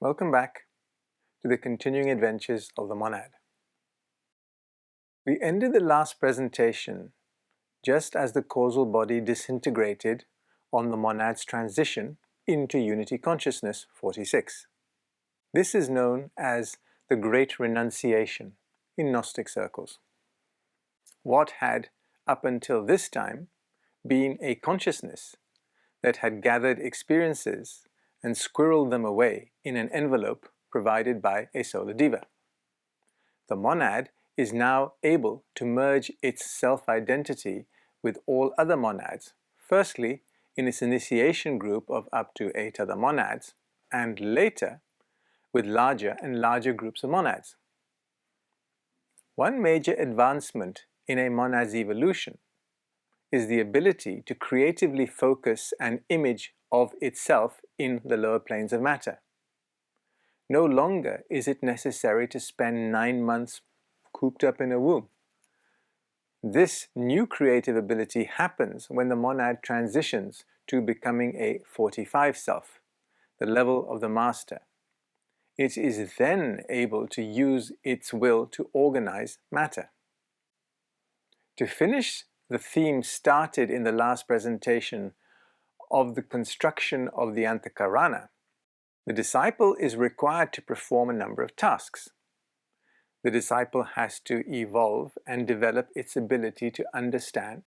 Welcome back to the continuing adventures of the monad. We ended the last presentation just as the causal body disintegrated on the monad's transition into unity consciousness 46. This is known as the Great Renunciation in Gnostic circles. What had, up until this time, been a consciousness that had gathered experiences and squirreled them away in an envelope provided by a solar diva. The monad is now able to merge its self-identity with all other monads, firstly in its initiation group of up to 8 other monads, and later with larger and larger groups of monads. One major advancement in a monad's evolution is the ability to creatively focus an image of itself in the lower planes of matter. No longer is it necessary to spend 9 months cooped up in a womb. This new creative ability happens when the monad transitions to becoming a 45 self, the level of the master. It is then able to use its will to organize matter. To finish the theme started in the last presentation of the construction of the Antahkarana, the disciple is required to perform a number of tasks. The disciple has to evolve and develop its ability to understand,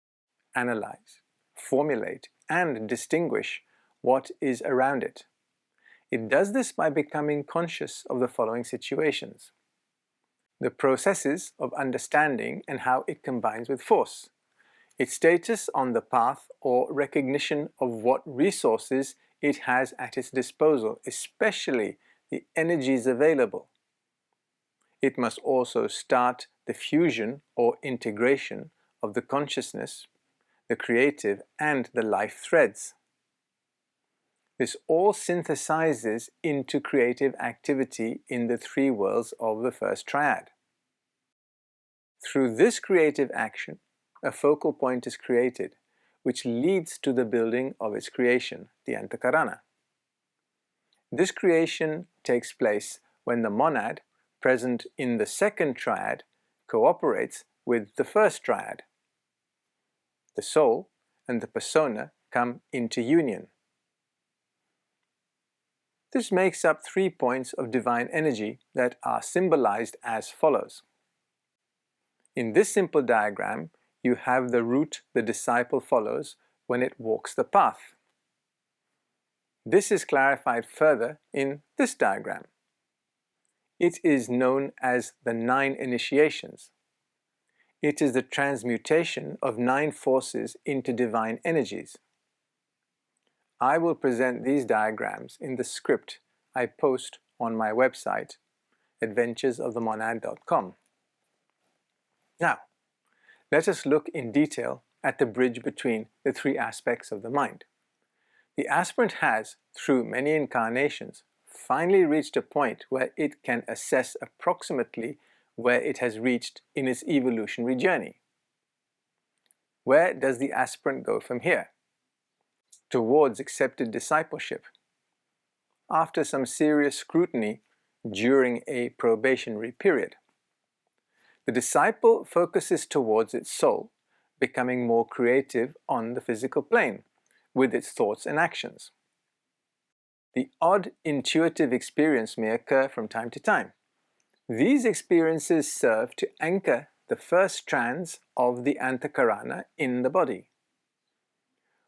analyze, formulate, and distinguish what is around it. It does this by becoming conscious of the following situations: the processes of understanding and how it combines with force, its status on the path or recognition of what resources it has at its disposal, especially the energies available. It must also start the fusion or integration of the consciousness, the creative, and the life threads. This all synthesizes into creative activity in the 3 worlds of the first triad. Through this creative action, a focal point is created, which leads to the building of its creation, the Antahkarana. This creation takes place when the monad, present in the second triad, cooperates with the first triad. The soul and the persona come into union. This makes up 3 points of divine energy that are symbolized as follows. In this simple diagram, you have the route the disciple follows when it walks the path. This is clarified further in this diagram. It is known as the 9 initiations. It is the transmutation of 9 forces into divine energies. I will present these diagrams in the script I post on my website, adventuresofthemonad.com. Now, let us look in detail at the bridge between the 3 aspects of the mind. The aspirant has, through many incarnations, finally reached a point where it can assess approximately where it has reached in its evolutionary journey. Where does the aspirant go from here? Towards accepted discipleship. After some serious scrutiny during a probationary period, the disciple focuses towards its soul, becoming more creative on the physical plane with its thoughts and actions. The odd intuitive experience may occur from time to time. These experiences serve to anchor the first strands of the Antahkarana in the body.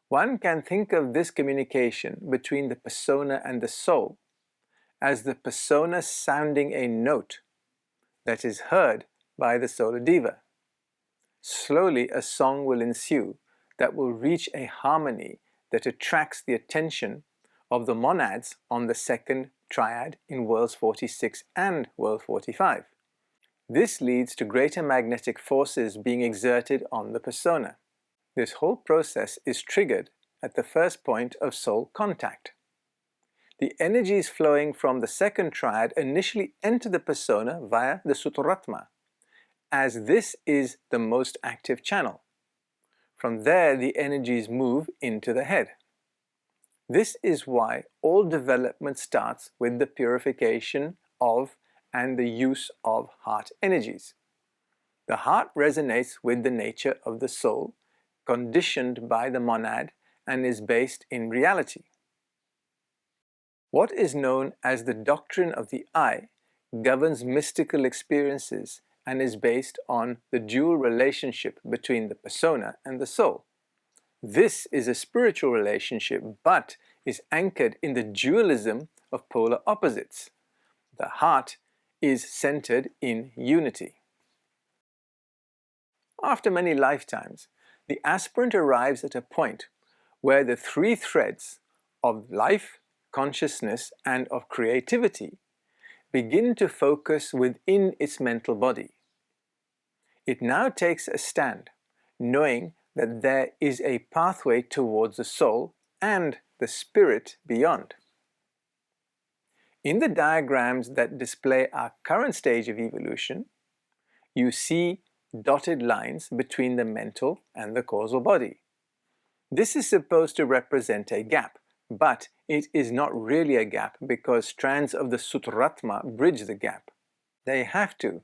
One can think of this communication between the persona and the soul as the persona sounding a note that is heard by the solar diva. Slowly a song will ensue that will reach a harmony that attracts the attention of the monads on the second triad in worlds 46 and world 45. This leads to greater magnetic forces being exerted on the persona. This whole process is triggered at the first point of soul contact. The energies flowing from the second triad initially enter the persona via the Suttaratma, as this is the most active channel. From there, the energies move into the head. This is why all development starts with the purification of and the use of heart energies. The heart resonates with the nature of the soul, conditioned by the monad, and is based in reality. What is known as the doctrine of the I governs mystical experiences and is based on the dual relationship between the persona and the soul. This is a spiritual relationship, but is anchored in the dualism of polar opposites. The heart is centered in unity. After many lifetimes, the aspirant arrives at a point where the three threads of life, consciousness, and of creativity begin to focus within its mental body. It now takes a stand, knowing that there is a pathway towards the soul and the spirit beyond. In the diagrams that display our current stage of evolution, you see dotted lines between the mental and the causal body. This is supposed to represent a gap, but it is not really a gap because strands of the Sutratma bridge the gap. They have to,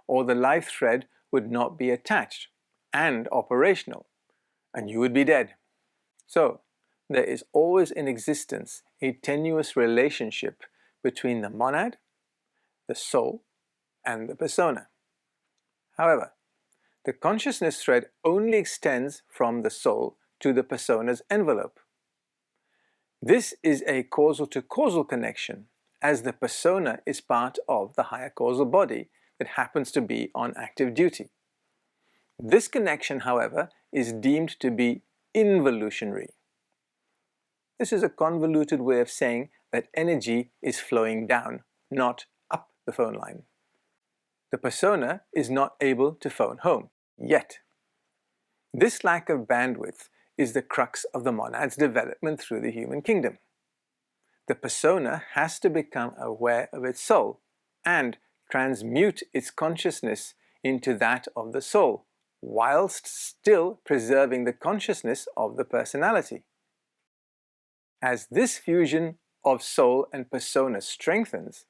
or the life thread would not be attached and operational, and you would be dead. So, there is always in existence a tenuous relationship between the monad, the soul, and the persona. However, the consciousness thread only extends from the soul to the persona's envelope. This is a causal-to-causal connection, as the persona is part of the higher causal body that happens to be on active duty. This connection, however, is deemed to be involutionary. This is a convoluted way of saying that energy is flowing down, not up the phone line. The persona is not able to phone home, yet. This lack of bandwidth is the crux of the monad's development through the human kingdom. The persona has to become aware of its soul and transmute its consciousness into that of the soul, whilst still preserving the consciousness of the personality. As this fusion of soul and persona strengthens,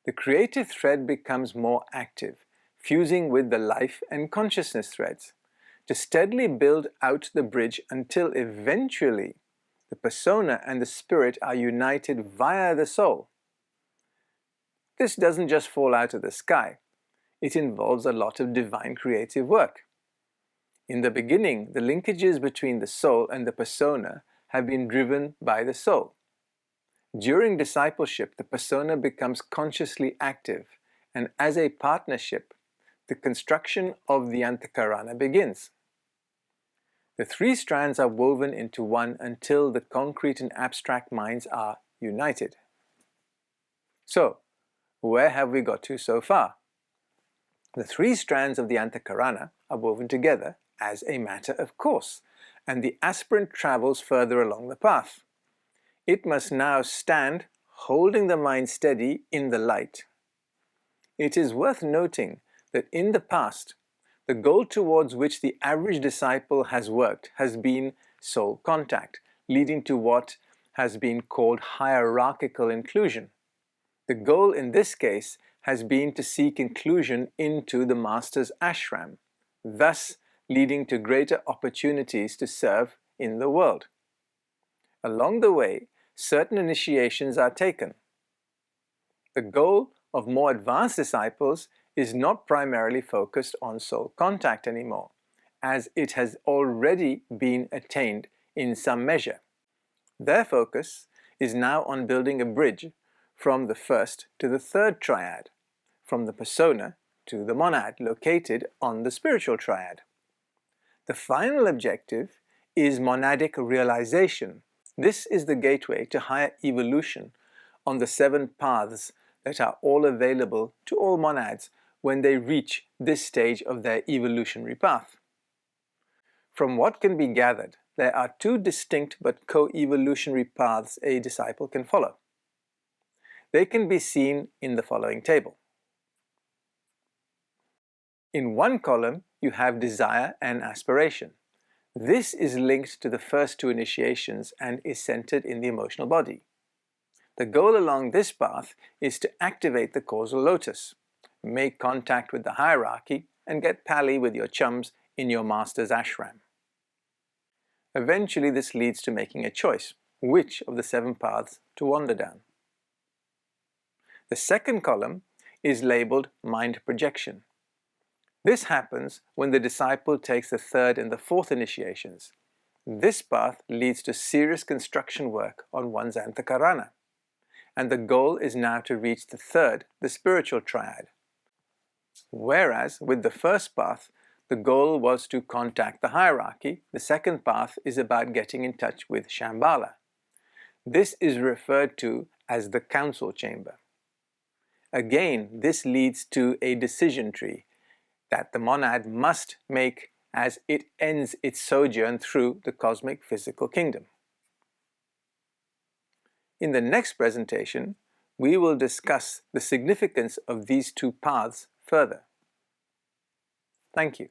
the creative thread becomes more active, fusing with the life and consciousness threads, to steadily build out the bridge until eventually the persona and the spirit are united via the soul. This doesn't just fall out of the sky. It involves a lot of divine creative work. In the beginning, the linkages between the soul and the persona have been driven by the soul. During discipleship, the persona becomes consciously active, and as a partnership, the construction of the Antahkarana begins. The three strands are woven into one until the concrete and abstract minds are united. So, where have we got to so far? The three strands of the Antahkarana are woven together as a matter of course, and the aspirant travels further along the path. It must now stand, holding the mind steady in the light. It is worth noting that in the past, the goal towards which the average disciple has worked has been soul contact, leading to what has been called hierarchical inclusion. The goal in this case has been to seek inclusion into the master's ashram, thus leading to greater opportunities to serve in the world. Along the way, certain initiations are taken. The goal of more advanced disciples is not primarily focused on soul contact anymore, as it has already been attained in some measure. Their focus is now on building a bridge from the first to the third triad, from the persona to the monad located on the spiritual triad. The final objective is monadic realization. This is the gateway to higher evolution on the 7 paths that are all available to all monads when they reach this stage of their evolutionary path. From what can be gathered, there are 2 distinct but co-evolutionary paths a disciple can follow. They can be seen in the following table. In one column, you have desire and aspiration. This is linked to the first two initiations and is centered in the emotional body. The goal along this path is to activate the causal lotus, make contact with the hierarchy, and get pally with your chums in your master's ashram. Eventually, this leads to making a choice, which of the 7 paths to wander down. The second column is labeled mind projection. This happens when the disciple takes the 3rd and the 4th initiations. This path leads to serious construction work on one's Antahkarana, and the goal is now to reach the 3rd, the spiritual triad. Whereas with the first path, the goal was to contact the hierarchy, the second path is about getting in touch with Shambhala. This is referred to as the council chamber. Again, this leads to a decision tree that the monad must make as it ends its sojourn through the cosmic physical kingdom. In the next presentation, we will discuss the significance of these 2 paths further. Thank you.